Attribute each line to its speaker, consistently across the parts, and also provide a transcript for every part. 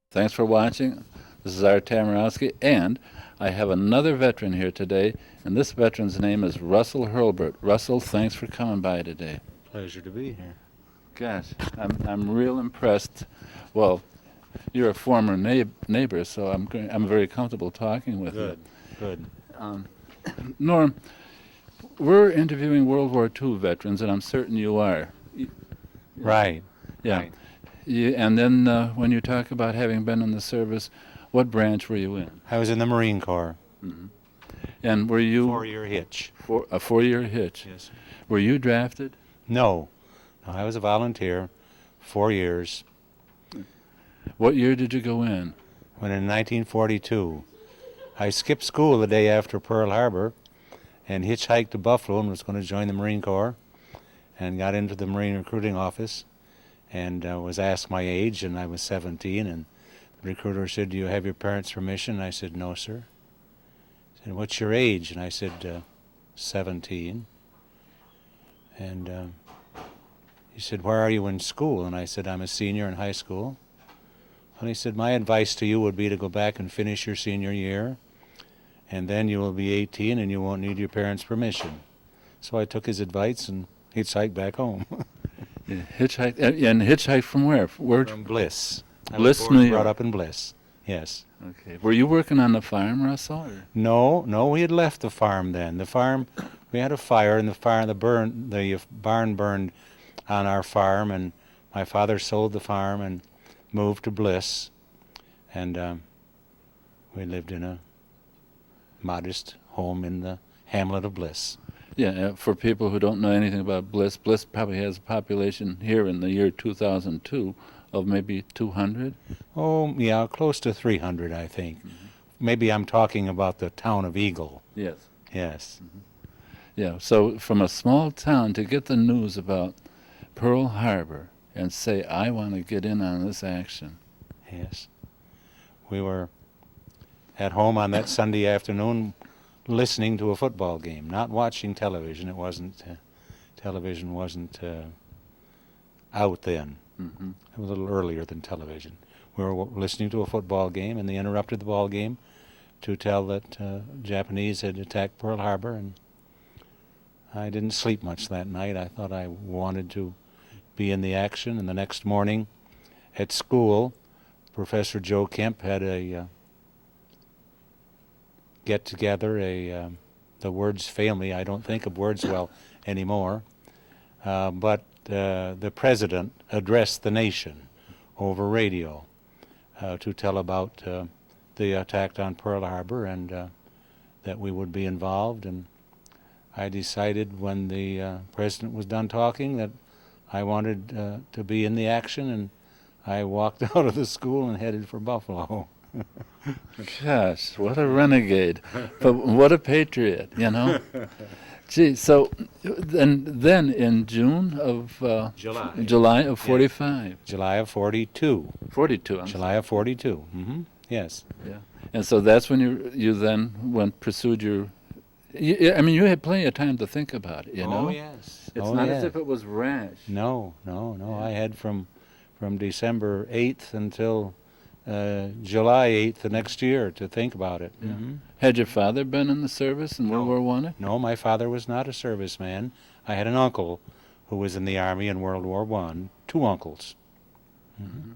Speaker 1: Thanks for watching. This is Art Tamrowski, and I have another veteran here today, and this veteran's name is Russell Hurlburt. Russell, thanks for coming by today.
Speaker 2: Pleasure to be here.
Speaker 1: Gosh, I'm real impressed. Well, you're a former neighbor, so I'm very comfortable talking with
Speaker 2: Good, good.
Speaker 1: you. Norm, we're interviewing World War II veterans, and I'm certain you are.
Speaker 2: Right.
Speaker 1: Yeah.
Speaker 2: Right.
Speaker 1: And then when you talk about having been in the service, what branch were you in?
Speaker 2: I was in the Marine Corps.
Speaker 1: Mm-hmm. And were you
Speaker 2: 4-year hitch.
Speaker 1: a 4-year hitch?
Speaker 2: Yes.
Speaker 1: Were you drafted?
Speaker 2: No, I was a volunteer, 4 years.
Speaker 1: What year did you go in?
Speaker 2: When in 1942, I skipped school the day after Pearl Harbor and hitchhiked to Buffalo and was going to join the Marine Corps, and got into the Marine recruiting office and was asked my age, and I was 17, and the recruiter said, "Do you have your parents' permission?" I said, "No, sir." He said, "What's your age?" And I said, 17. And he said, "Where are you in school?" And I said, "I'm a senior in high school." And he said, "My advice to you would be to go back and finish your senior year, and then you will be 18 and you won't need your parents' permission." So I took his advice and hitchhiked back home.
Speaker 1: You hitchhiked, and hitchhiked from where?
Speaker 2: From Bliss.
Speaker 1: Bliss,
Speaker 2: I was born
Speaker 1: New
Speaker 2: and brought
Speaker 1: York.
Speaker 2: up in Bliss. Yes.
Speaker 1: Okay. Were you working on the farm, Russell? Or?
Speaker 2: No, we had left the farm then. The farm, we had a fire, and the barn burned on our farm, and my father sold the farm and moved to Bliss, and we lived in a modest home in the hamlet of Bliss.
Speaker 1: Yeah, for people who don't know anything about Bliss, Bliss probably has a population here in the year 2002 of maybe 200.
Speaker 2: Oh, yeah, close to 300, I think.
Speaker 1: Mm-hmm.
Speaker 2: Maybe I'm talking about the town of Eagle.
Speaker 1: Yes.
Speaker 2: Yes.
Speaker 1: Mm-hmm. Yeah, so from a small town to get the news about Pearl Harbor and say, I want to get in on this action.
Speaker 2: Yes. We were at home on that Sunday afternoon listening to a football game, not watching television. Television wasn't out then.
Speaker 1: Mm-hmm.
Speaker 2: It was a little earlier than television. We were listening to a football game, and they interrupted the ball game to tell that Japanese had attacked Pearl Harbor, and I didn't sleep much that night. I thought I wanted to be in the action, and the next morning at school, Professor Joe Kemp had a get-together, the words fail me, I don't think of words well anymore, but the president addressed the nation over radio to tell about the attack on Pearl Harbor, and that we would be involved. And I decided when the president was done talking that I wanted to be in the action, and I walked out of the school and headed for Buffalo.
Speaker 1: Gosh, what a renegade. But what a patriot, you know? Gee, so then in June of... July of 45.
Speaker 2: July of 42.
Speaker 1: 42.
Speaker 2: July of 42. Mm-hmm. Yes.
Speaker 1: Yeah. And so that's when you then pursued your... I mean, you had plenty of time to think about it, you know?
Speaker 2: Oh, yes.
Speaker 1: It's not as if it was rash.
Speaker 2: No.
Speaker 1: Yeah.
Speaker 2: I had from December 8th until July 8th the next year to think about it.
Speaker 1: Yeah.
Speaker 2: Mm-hmm.
Speaker 1: Had your father been in the service in World War I?
Speaker 2: No, my father was not a serviceman. I had an uncle who was in the Army in World War I. 2 uncles. Mm-hmm.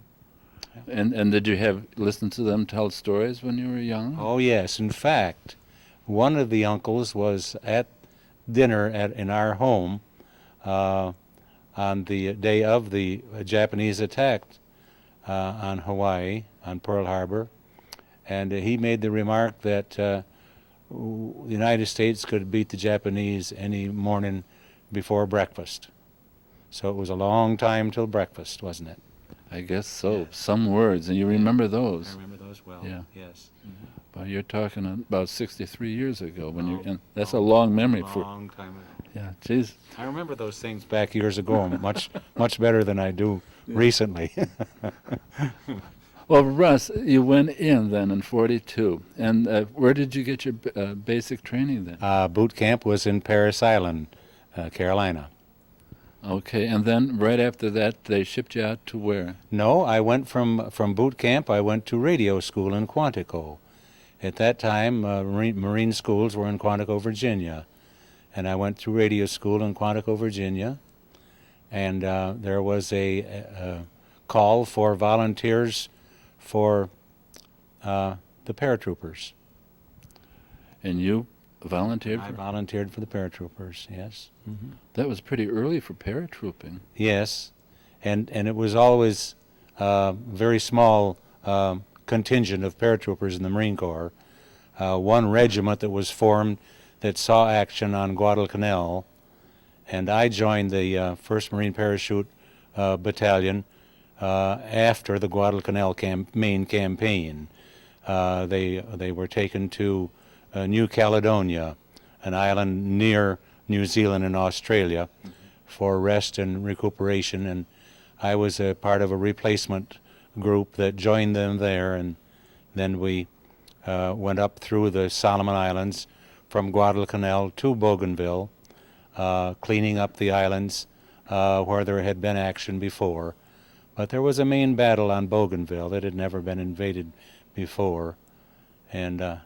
Speaker 1: And did you listen to them tell stories when you were young?
Speaker 2: Oh, yes. In fact, one of the uncles was at dinner in our home on the day of the Japanese attack on Hawaii, on Pearl Harbor, and he made the remark that the United States could beat the Japanese any morning before breakfast. So it was a long time till breakfast, wasn't it?
Speaker 1: I guess so.
Speaker 2: Yeah.
Speaker 1: Some words, and you remember those.
Speaker 2: I remember those well.
Speaker 1: Yeah.
Speaker 2: Yes. Mm-hmm.
Speaker 1: Well, you're talking about 63 years ago and that's a long memory for.
Speaker 2: Long time ago.
Speaker 1: Yeah, geez.
Speaker 2: I remember those things back years ago, much better than I do recently.
Speaker 1: Well, Russ, you went in then in 42, and where did you get your basic training then?
Speaker 2: Boot camp was in Parris Island, Carolina.
Speaker 1: Okay, and then right after that, they shipped you out to where?
Speaker 2: No, I went from boot camp, I went to radio school in Quantico. At that time, Marine schools were in Quantico, Virginia. And I went through radio school in Quantico, Virginia. And there was a call for volunteers for the paratroopers.
Speaker 1: And you volunteered
Speaker 2: I
Speaker 1: for?
Speaker 2: volunteered for the paratroopers, yes. Mm-hmm.
Speaker 1: That was pretty early for paratrooping.
Speaker 2: Yes, and it was always a very small contingent of paratroopers in the Marine Corps. One regiment that was formed that saw action on Guadalcanal, and I joined the 1st Marine Parachute Battalion after the Guadalcanal main campaign. They were taken to New Caledonia, an island near New Zealand and Australia, for rest and recuperation, and I was a part of a replacement group that joined them there, and then we went up through the Solomon Islands from Guadalcanal to Bougainville, cleaning up the islands where there had been action before. But there was a main battle on Bougainville that had never been invaded before, and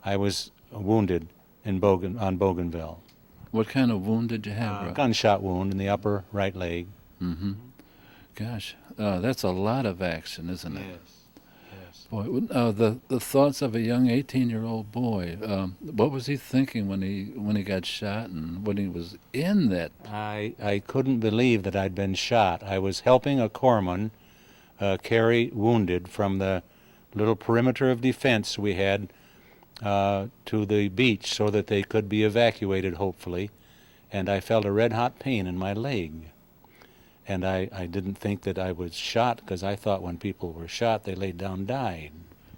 Speaker 2: I was wounded on Bougainville.
Speaker 1: What kind of wound did you have?
Speaker 2: A gunshot wound in the upper right leg.
Speaker 1: Mm-hmm. Gosh, that's a lot of action, isn't it?
Speaker 2: Yes.
Speaker 1: Boy, the thoughts of a young 18-year-old boy. What was he thinking when he got shot and when he was in that?
Speaker 2: I couldn't believe that I'd been shot. I was helping a corpsman carry wounded from the little perimeter of defense we had to the beach so that they could be evacuated, hopefully, and I felt a red-hot pain in my leg. And I didn't think that I was shot, because I thought when people were shot, they laid down and died.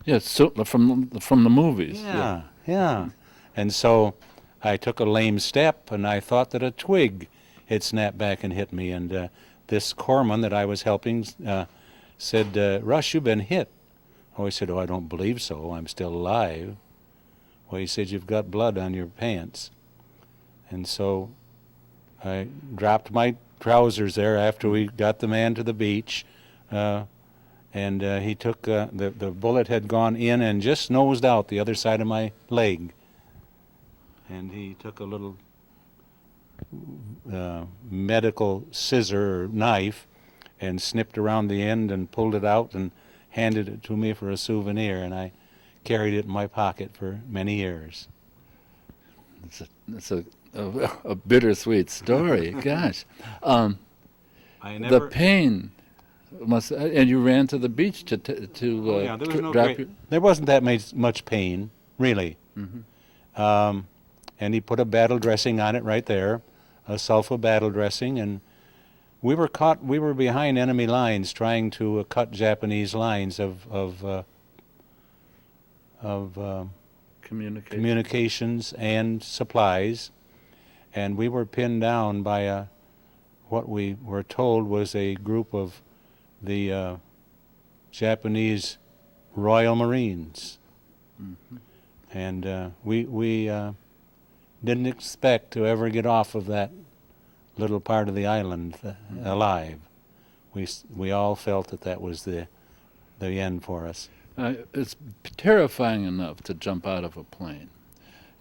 Speaker 1: Yes, so from the movies.
Speaker 2: Yeah. And so I took a lame step, and I thought that a twig had snapped back and hit me. And this corpsman that I was helping said, "Russ, you've been hit." Oh, I said, "Oh, I don't believe so. I'm still alive." Well, he said, "You've got blood on your pants." And so I dropped my trousers there after we got the man to the beach, and he took the bullet had gone in and just nosed out the other side of my leg, and he took a little medical scissor or knife and snipped around the end and pulled it out and handed it to me for a souvenir, and I carried it in my pocket for many years.
Speaker 1: It's a bittersweet story. Gosh, the pain must. And you ran to the beach to
Speaker 2: there wasn't that much pain, really.
Speaker 1: Mm-hmm.
Speaker 2: And he put a battle dressing on it right there, a sulfa battle dressing, and we were caught. We were behind enemy lines trying to cut Japanese lines of communications and supplies, and we were pinned down by what we were told was a group of the Japanese Royal Marines.
Speaker 1: Mm-hmm.
Speaker 2: And we didn't expect to ever get off of that little part of the island alive. We all felt that was the end for us.
Speaker 1: It's terrifying enough to jump out of a plane,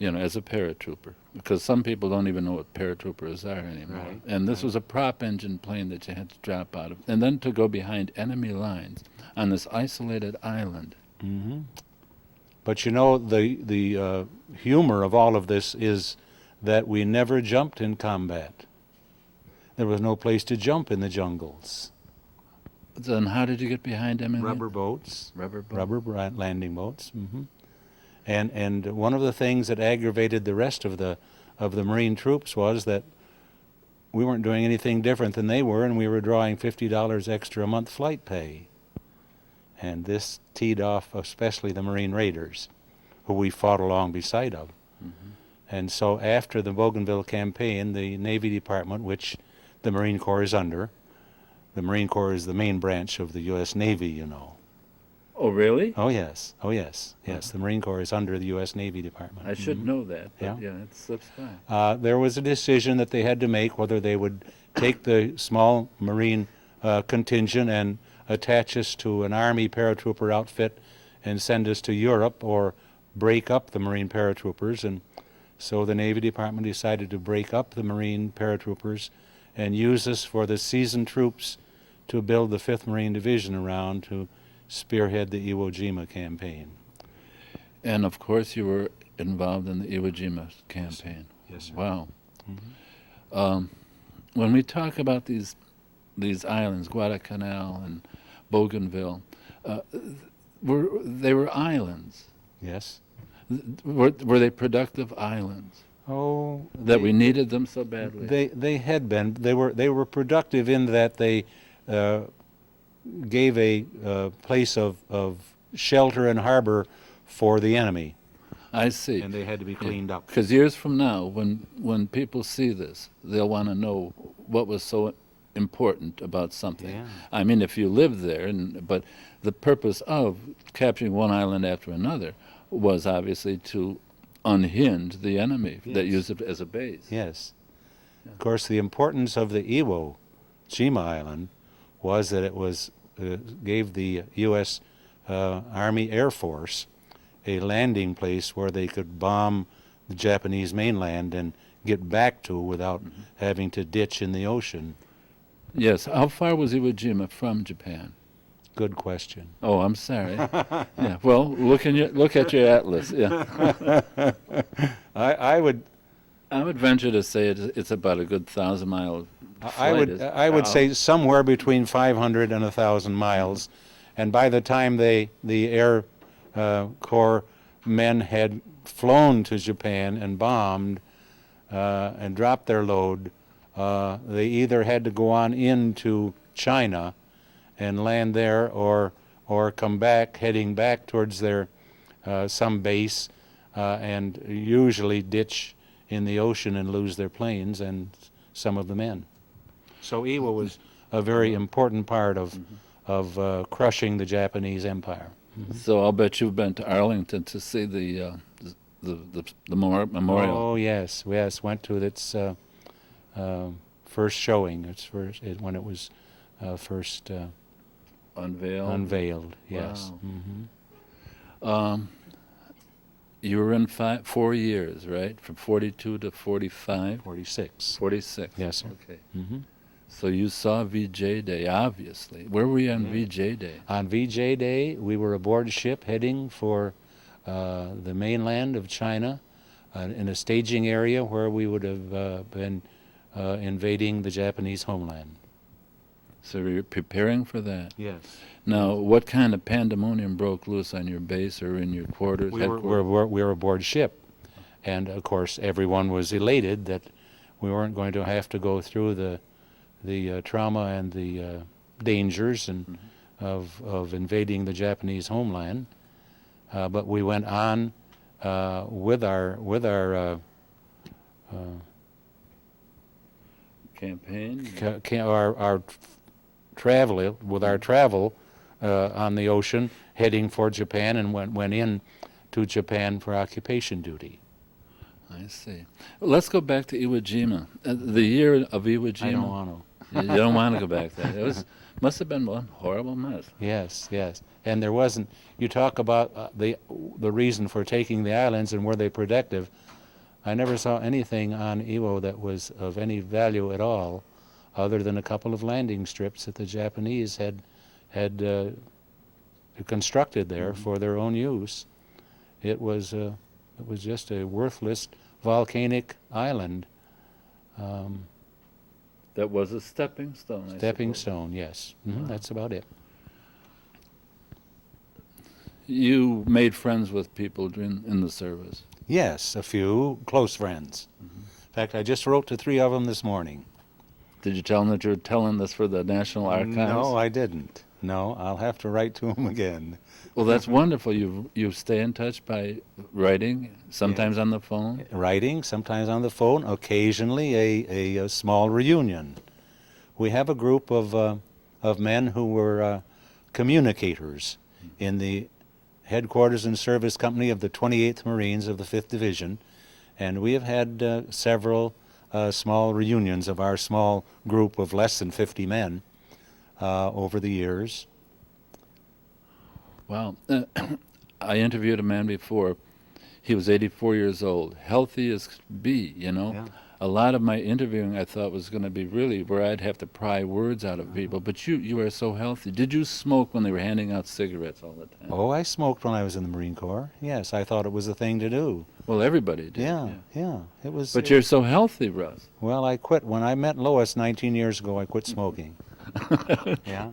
Speaker 1: as a paratrooper, because some people don't even know what paratroopers are anymore.
Speaker 2: Right.
Speaker 1: And this was a prop engine plane that you had to drop out of, and then to go behind enemy lines on this isolated island.
Speaker 2: Mm-hmm. But the humor of all of this is that we never jumped in combat. There was no place to jump in the jungles.
Speaker 1: Then how did you get behind enemy?
Speaker 2: Rubber boats.
Speaker 1: Rubber
Speaker 2: Landing boats. Mm-hmm. And one of the things that aggravated the rest of the Marine troops was that we weren't doing anything different than they were, and we were drawing $50 extra a month flight pay. And this teed off especially the Marine Raiders, who we fought along beside of.
Speaker 1: Mm-hmm.
Speaker 2: And so after the Bougainville campaign, the Navy Department, which the Marine Corps is under, the Marine Corps is the main branch of the U.S. Navy,
Speaker 1: Oh, really?
Speaker 2: Oh, yes. The Marine Corps is under the U.S. Navy Department.
Speaker 1: I should know that, but
Speaker 2: Yeah.
Speaker 1: it slips by.
Speaker 2: There was a decision that they had to make whether they would take the small Marine contingent and attach us to an Army paratrooper outfit and send us to Europe, or break up the Marine paratroopers. And so the Navy Department decided to break up the Marine paratroopers and use us for the seasoned troops to build the 5th Marine Division around to spearhead the Iwo Jima campaign.
Speaker 1: And of course you were involved in the Iwo Jima campaign.
Speaker 2: Yes, sir.
Speaker 1: Wow.
Speaker 2: Mm-hmm.
Speaker 1: When we talk about these islands, Guadalcanal and Bougainville, they were islands.
Speaker 2: Yes.
Speaker 1: Were they productive islands?
Speaker 2: Oh,
Speaker 1: That we needed them so badly?
Speaker 2: They had been. They were productive in that they gave a place of shelter and harbor for the enemy,
Speaker 1: I see.
Speaker 2: and they had to be cleaned up.
Speaker 1: Because years from now, when people see this, they'll want to know what was so important about something.
Speaker 2: Yeah.
Speaker 1: I mean, if you lived there, but the purpose of capturing one island after another was obviously to unhinge the enemy that
Speaker 2: Yes.
Speaker 1: used it as a base.
Speaker 2: Yes. Of course, the importance of the Iwo Jima Island was that it was gave the U.S. Army Air Force a landing place where they could bomb the Japanese mainland and get back to without having to ditch in the ocean.
Speaker 1: Yes. How far was Iwo Jima from Japan?
Speaker 2: Good question.
Speaker 1: Oh, I'm sorry. Yeah. Well, look at your atlas. Yeah.
Speaker 2: I would
Speaker 1: venture to say it's about a good 1,000-mile flight.
Speaker 2: I would say somewhere between 500 and 1,000 miles, and by the time the Air Corps men had flown to Japan and bombed and dropped their load, they either had to go on into China and land there, or come back, heading back towards their some base, and usually ditch in the ocean and lose their planes and some of the men. So Iwo was a very important part of crushing the Japanese Empire.
Speaker 1: So I'll bet you've been to Arlington to see the memorial.
Speaker 2: Oh yes, went to its first showing. When it was first unveiled. Yes.
Speaker 1: Wow. You were in 4 years, right? From 42 to 45?
Speaker 2: 46.
Speaker 1: 46.
Speaker 2: Yes, sir.
Speaker 1: Okay.
Speaker 2: Mm-hmm.
Speaker 1: So you saw VJ Day, obviously. Where were you on VJ Day?
Speaker 2: On VJ Day, we were aboard ship heading for the mainland of China, in a staging area where we would have been invading the Japanese homeland.
Speaker 1: So you're preparing for that?
Speaker 2: Yes.
Speaker 1: Now, what kind of pandemonium broke loose on your base or in your quarters?
Speaker 2: We were aboard ship, and of course everyone was elated that we weren't going to have to go through the trauma and the dangers and of invading the Japanese homeland, but we went on with our
Speaker 1: campaign?
Speaker 2: our travel on the ocean, heading for Japan, and went in to Japan for occupation duty.
Speaker 1: I see. Well, let's go back to Iwo Jima. The year of Iwo Jima.
Speaker 2: I don't want to.
Speaker 1: You don't want to go back there. It must have been one horrible mess.
Speaker 2: Yes. And there wasn't. You talk about the reason for taking the islands and were they productive. I never saw anything on Iwo that was of any value at all, other than a couple of landing strips that the Japanese had constructed there for their own use. It was just a worthless volcanic island.
Speaker 1: That was a stepping stone.
Speaker 2: Stepping stone, yes. Wow. That's about it.
Speaker 1: You made friends with people in the service.
Speaker 2: Yes, a few close friends. In fact, I just wrote to 3 of them this morning.
Speaker 1: Did you tell them that you're telling this for the National Archives?
Speaker 2: No, I didn't. No, I'll have to write to them again.
Speaker 1: Well, that's wonderful. You stay in touch by writing, sometimes on the phone?
Speaker 2: Writing, sometimes on the phone, occasionally a small reunion. We have a group of men who were communicators in the headquarters and service company of the 28th Marines of the 5th Division, and we have had several small reunions of our small group of less than 50 men over the years.
Speaker 1: Wow. I interviewed a man before. He was 84 years old, healthy as could be, you know.
Speaker 2: Yeah.
Speaker 1: A lot of my interviewing I thought was going to be really where I'd have to pry words out of people. But you are so healthy. Did you smoke when they were handing out cigarettes all the time?
Speaker 2: Oh, I smoked when I was in the Marine Corps. Yes, I thought it was the thing to do.
Speaker 1: Well, everybody did.
Speaker 2: Yeah. It was.
Speaker 1: But you're so healthy, Russ.
Speaker 2: Well, I quit. When I met Lois 19 years ago, I quit smoking. Yeah.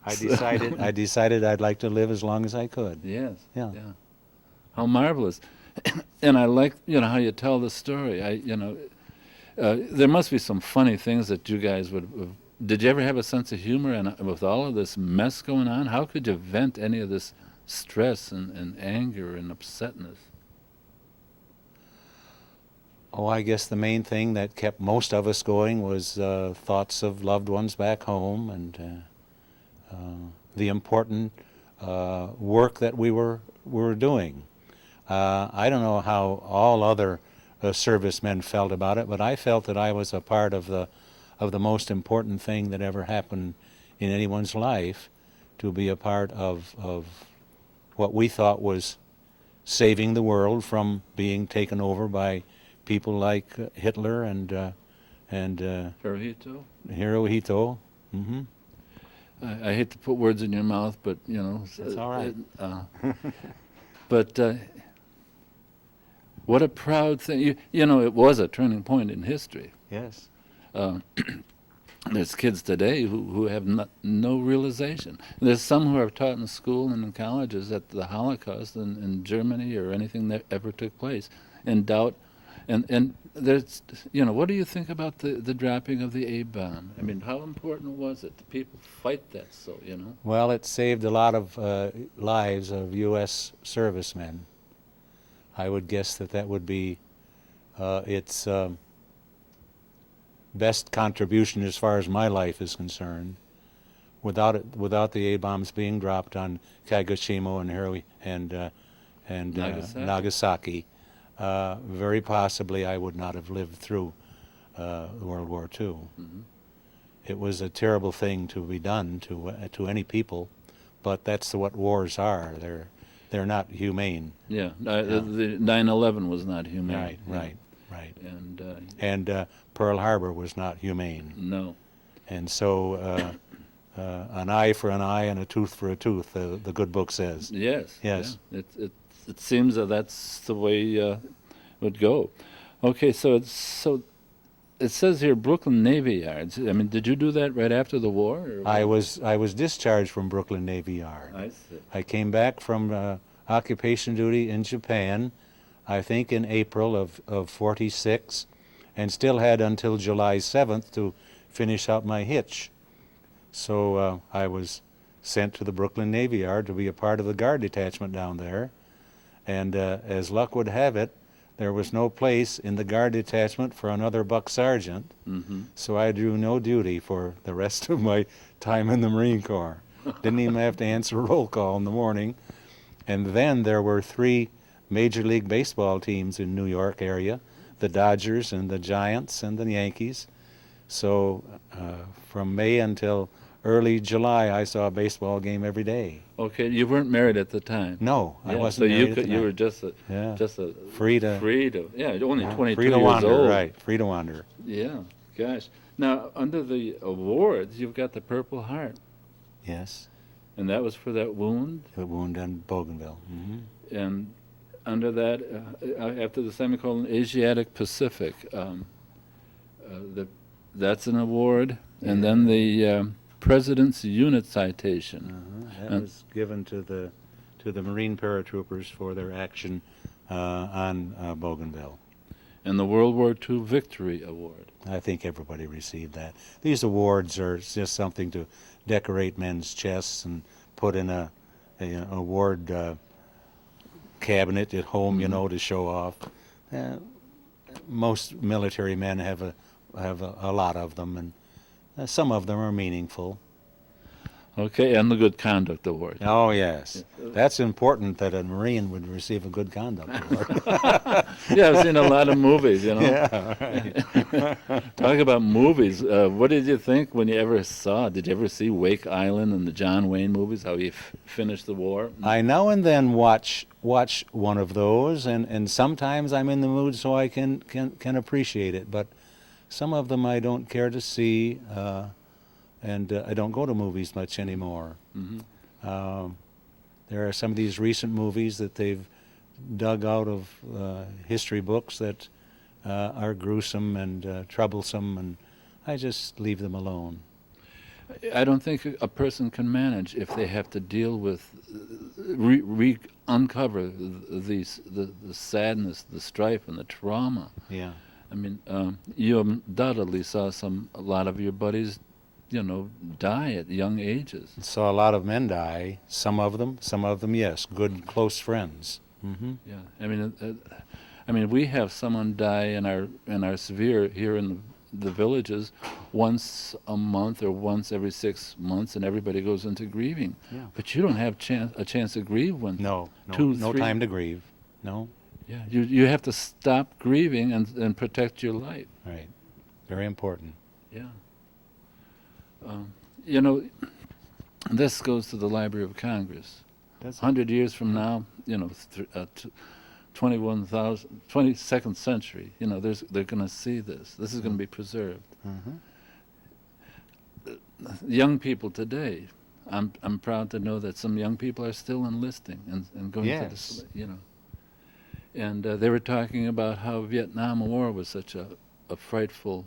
Speaker 2: I decided I'd like to live as long as I could.
Speaker 1: Yes.
Speaker 2: Yeah.
Speaker 1: How marvelous. And I like, how you tell the story. There must be some funny things that you guys would. Did you ever have a sense of humor? And with all of this mess going on, how could you vent any of this stress and anger and upsetness?
Speaker 2: Oh, I guess the main thing that kept most of us going was thoughts of loved ones back home and the important work that we were doing. I don't know how all other servicemen felt about it, but I felt that I was a part of the most important thing that ever happened in anyone's life, to be a part of what we thought was saving the world from being taken over by people like Hitler and
Speaker 1: Hirohito?
Speaker 2: Hirohito. Mm-hmm.
Speaker 1: I hate to put words in your mouth, but
Speaker 2: That's all right.
Speaker 1: But what a proud thing! It was a turning point in history.
Speaker 2: Yes.
Speaker 1: There's kids today who have no realization. There's some who are taught in school and in colleges that the Holocaust in Germany or anything that ever took place, and doubt. And there's, what do you think about the dropping of the A-bomb? I mean, how important was it? Do people fight that so,
Speaker 2: Well, it saved a lot of lives of U.S. servicemen. I would guess that would be its best contribution as far as my life is concerned. Without the A-bombs being dropped on Kagoshima and Nagasaki, very possibly I would not have lived through World War II.
Speaker 1: Mm-hmm.
Speaker 2: It was a terrible thing to be done to any people, but that's what wars are. They're not humane.
Speaker 1: Yeah, the 9/11 was not humane.
Speaker 2: Right.
Speaker 1: And
Speaker 2: Pearl Harbor was not humane.
Speaker 1: No.
Speaker 2: And so an eye for an eye and a tooth for a tooth, the good book says.
Speaker 1: Yes.
Speaker 2: Yeah.
Speaker 1: It seems that that's the way it would go. Okay, so it says here Brooklyn Navy Yards. I mean, did you do that right after the war? Or
Speaker 2: I was discharged from Brooklyn Navy Yard.
Speaker 1: I see.
Speaker 2: I came back from occupation duty in Japan, I think in April of 46, and still had until July 7th to finish out my hitch. So I was sent to the Brooklyn Navy Yard to be a part of the guard detachment down there. And as luck would have it, there was no place in the guard detachment for another buck sergeant, so I drew no duty for the rest of my time in the Marine Corps. Didn't even have to answer roll call in the morning. And then there were 3 Major League Baseball teams in New York area, the Dodgers and the Giants and the Yankees. So from May until early July, I saw a baseball game every day.
Speaker 1: Okay, you weren't married at the time.
Speaker 2: No, I wasn't
Speaker 1: so
Speaker 2: married at the time.
Speaker 1: You were just a
Speaker 2: free to
Speaker 1: only 22
Speaker 2: free to
Speaker 1: years
Speaker 2: wander,
Speaker 1: old.
Speaker 2: right? Free to wander.
Speaker 1: Yeah, gosh. Now under the awards, you've got the Purple Heart,
Speaker 2: Yes,
Speaker 1: and that was for that wound.
Speaker 2: the wound in Bougainville. Mm-hmm.
Speaker 1: And under that, after the semicolon, Asiatic Pacific, that's an award, and then the President's Unit Citation.
Speaker 2: That was given to the Marine Paratroopers for their action on Bougainville.
Speaker 1: And the World War II Victory Award.
Speaker 2: I think everybody received that. These awards are just something to decorate men's chests and put in a award cabinet at home, to show off. Most military men have a lot of them, and some of them are meaningful.
Speaker 1: Okay, and the Good Conduct Award.
Speaker 2: Oh, yes. That's important that a Marine would receive a Good Conduct Award.
Speaker 1: Yeah, I've seen a lot of movies, you know.
Speaker 2: Yeah, right.
Speaker 1: Talk about movies. What did you think when you ever saw? Did you ever see Wake Island and the John Wayne movies? How he finished the war?
Speaker 2: I now and then watch one of those, and sometimes I'm in the mood so I can appreciate it. But some of them I don't care to see, and I don't go to movies much anymore. There are some of these recent movies that they've dug out of history books that are gruesome and troublesome, and I just leave them alone.
Speaker 1: I don't think a person can manage if they have to deal with, uncover the sadness, the strife, and the trauma.
Speaker 2: Yeah.
Speaker 1: I mean, you undoubtedly saw a lot of your buddies, die at young ages.
Speaker 2: Saw a lot of men die. Some of them, yes, good close friends.
Speaker 1: Yeah, I mean, we have someone die in our sphere here in the villages once a month or once every 6 months, and everybody goes into grieving.
Speaker 2: Yeah.
Speaker 1: But you don't have a chance to grieve when
Speaker 2: No
Speaker 1: three,
Speaker 2: time to grieve. No.
Speaker 1: Yeah, you have to stop grieving and protect your life.
Speaker 2: Right. Very important.
Speaker 1: Yeah. This goes to the Library of Congress. 100 years from now, 22nd century, they're going to see this. This is going to be preserved. Young people today, I'm proud to know that some young people are still enlisting and going to this, And they were talking about how Vietnam War was such a frightful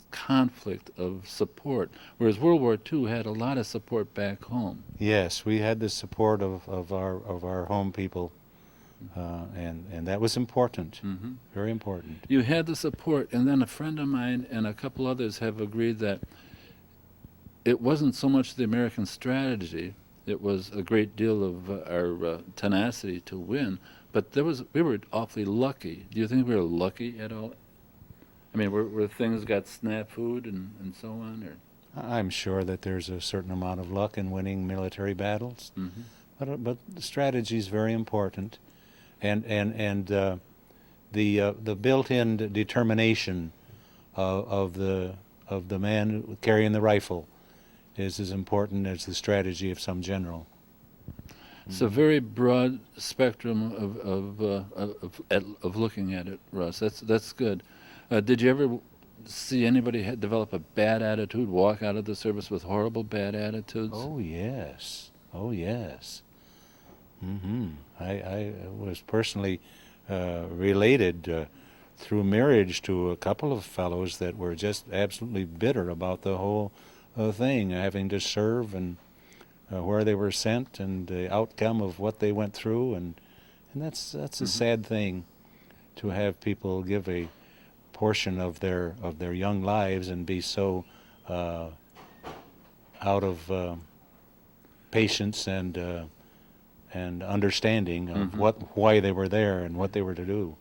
Speaker 1: conflict of support, whereas World War II had a lot of support back home.
Speaker 2: Yes, we had the support of our home people, and that was important, very important.
Speaker 1: You had the support, and then a friend of mine and a couple others have agreed that it wasn't so much the American strategy, it was a great deal of our tenacity to win, but we were awfully lucky. Do you think we were lucky at all? I mean, were things got snafu'd and so on? Or?
Speaker 2: I'm sure that there's a certain amount of luck in winning military battles, but strategy is very important, and the built-in determination of the man carrying the rifle is as important as the strategy of some general.
Speaker 1: It's a very broad spectrum of looking at it, Russ. That's good. Did you ever see anybody develop a bad attitude, walk out of the service with horrible bad attitudes?
Speaker 2: Oh yes, oh yes. I was personally related through marriage to a couple of fellows that were just absolutely bitter about the whole thing, having to serve and where they were sent and the outcome of what they went through, and that's a sad thing to have people give a portion of their young lives and be so out of patience and understanding of why they were there and what they were to do.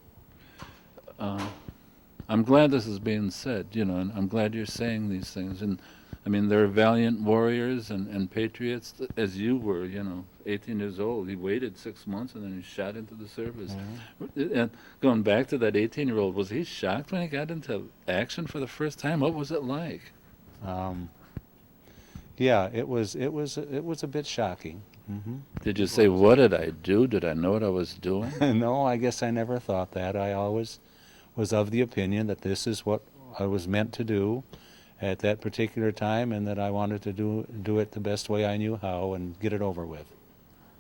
Speaker 1: I'm glad this is being said, and I'm glad you're saying these things. And I mean, they're valiant warriors and patriots, as you were, 18 years old. He waited 6 months and then he shot into the service. And going back to that 18-year-old, was he shocked when he got into action for the first time? What was it like?
Speaker 2: Yeah, it was a bit shocking.
Speaker 1: Did you say, what did I do? Did I know what I was doing?
Speaker 2: No, I guess I never thought that. I always was of the opinion that this is what I was meant to do at that particular time, and that I wanted to do it the best way I knew how and get it over with.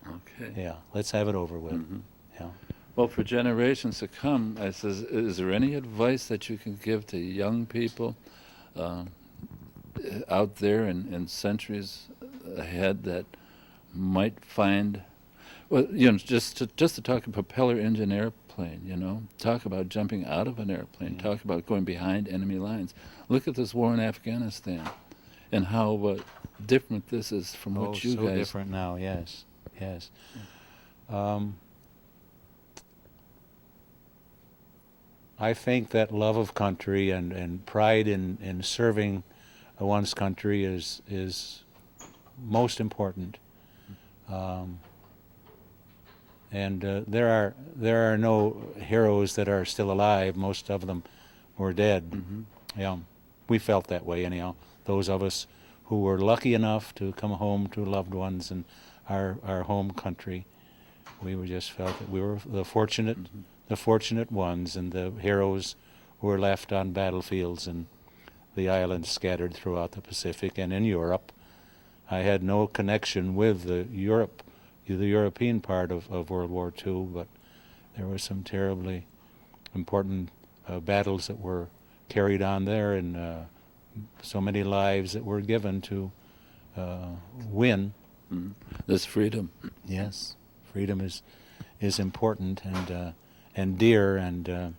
Speaker 1: Okay.
Speaker 2: Yeah, let's have it over with. Yeah.
Speaker 1: Well, for generations to come, I says, is there any advice that you can give to young people out there in centuries ahead that might find, well, just to talk a propeller engine airplane, talk about jumping out of an airplane, talk about going behind enemy lines. Look at this war in Afghanistan and how different this is from what you
Speaker 2: so
Speaker 1: guys...
Speaker 2: different now, yes. I think that love of country and pride in serving one's country is most important. And there are no heroes that are still alive. Most of them were dead.
Speaker 1: Mm-hmm.
Speaker 2: Yeah, we felt that way anyhow. Those of us who were lucky enough to come home to loved ones in our home country, we were just felt that we were the fortunate ones, and the heroes who were left on battlefields and the islands scattered throughout the Pacific and in Europe. I had no connection with the European part of World War II, but there were some terribly important battles that were carried on there, and so many lives that were given to win.
Speaker 1: Mm-hmm. This freedom.
Speaker 2: Yes, freedom is important and dear, and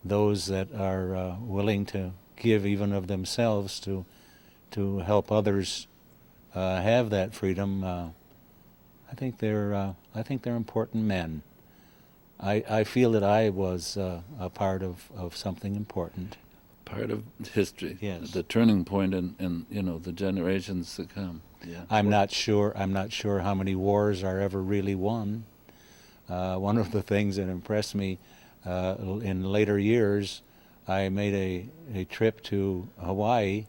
Speaker 2: those that are willing to give even of themselves to help others have that freedom, I think they're important men. I feel that I was a part of something important.
Speaker 1: Part of history.
Speaker 2: Yes.
Speaker 1: The turning point in the generations to come. Yeah.
Speaker 2: I'm not sure how many wars are ever really won. One of the things that impressed me in later years, I made a trip to Hawaii,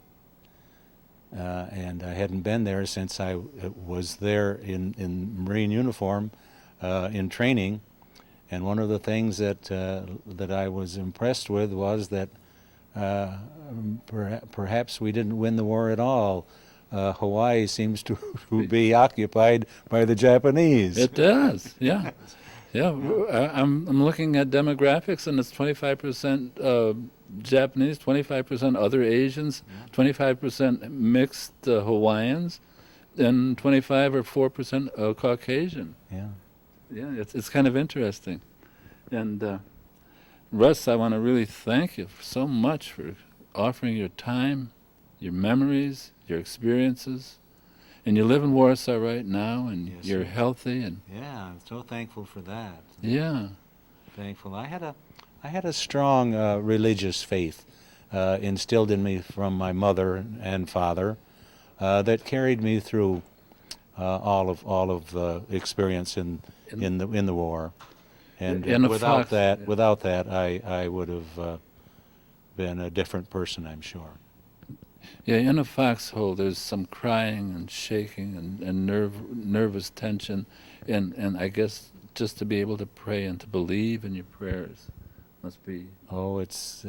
Speaker 2: and I hadn't been there since I was there in Marine uniform in training. And one of the things that I was impressed with was that perhaps we didn't win the war at all. Hawaii seems to be occupied by the Japanese.
Speaker 1: It does, yeah. Yeah, I'm looking at demographics, and it's 25% Japanese, 25% other Asians, 25% mixed Hawaiians, and 25 or 4% Caucasian.
Speaker 2: Yeah.
Speaker 1: Yeah, it's kind of interesting. And Russ, I want to really thank you so much for offering your time, your memories, your experiences. And you live in Warsaw right now, and
Speaker 2: Yes,
Speaker 1: you're
Speaker 2: sir.
Speaker 1: healthy, and
Speaker 2: Yeah, I'm so thankful for that.
Speaker 1: yeah.
Speaker 2: Thankful. I had a strong religious faith instilled in me from my mother and father that carried me through all of the experience in the war. And without that, I would have been a different person, I'm sure.
Speaker 1: Yeah, in a foxhole, there's some crying and shaking and nervous tension, and I guess just to be able to pray and to believe in your prayers must be.
Speaker 2: Oh, it's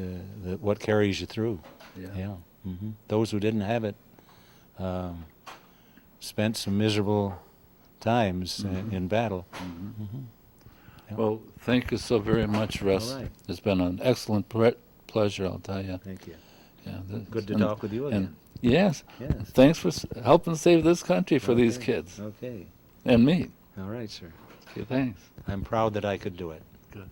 Speaker 2: what carries you through.
Speaker 1: Yeah.
Speaker 2: Yeah. Mm-hmm. Those who didn't have it spent some miserable times in battle.
Speaker 1: Mm-hmm.
Speaker 2: Mm-hmm. Yeah.
Speaker 1: Well, thank you so very much, Russ.
Speaker 2: All right.
Speaker 1: It's been an excellent pleasure, I'll tell you.
Speaker 2: Thank you.
Speaker 1: Yeah,
Speaker 2: Good to talk with you again.
Speaker 1: Yes.
Speaker 2: Yes.
Speaker 1: Thanks for helping save this country for these kids
Speaker 2: Okay.
Speaker 1: and me.
Speaker 2: All right, sir.
Speaker 1: Okay, thanks.
Speaker 2: I'm proud that I could do it.
Speaker 1: Good.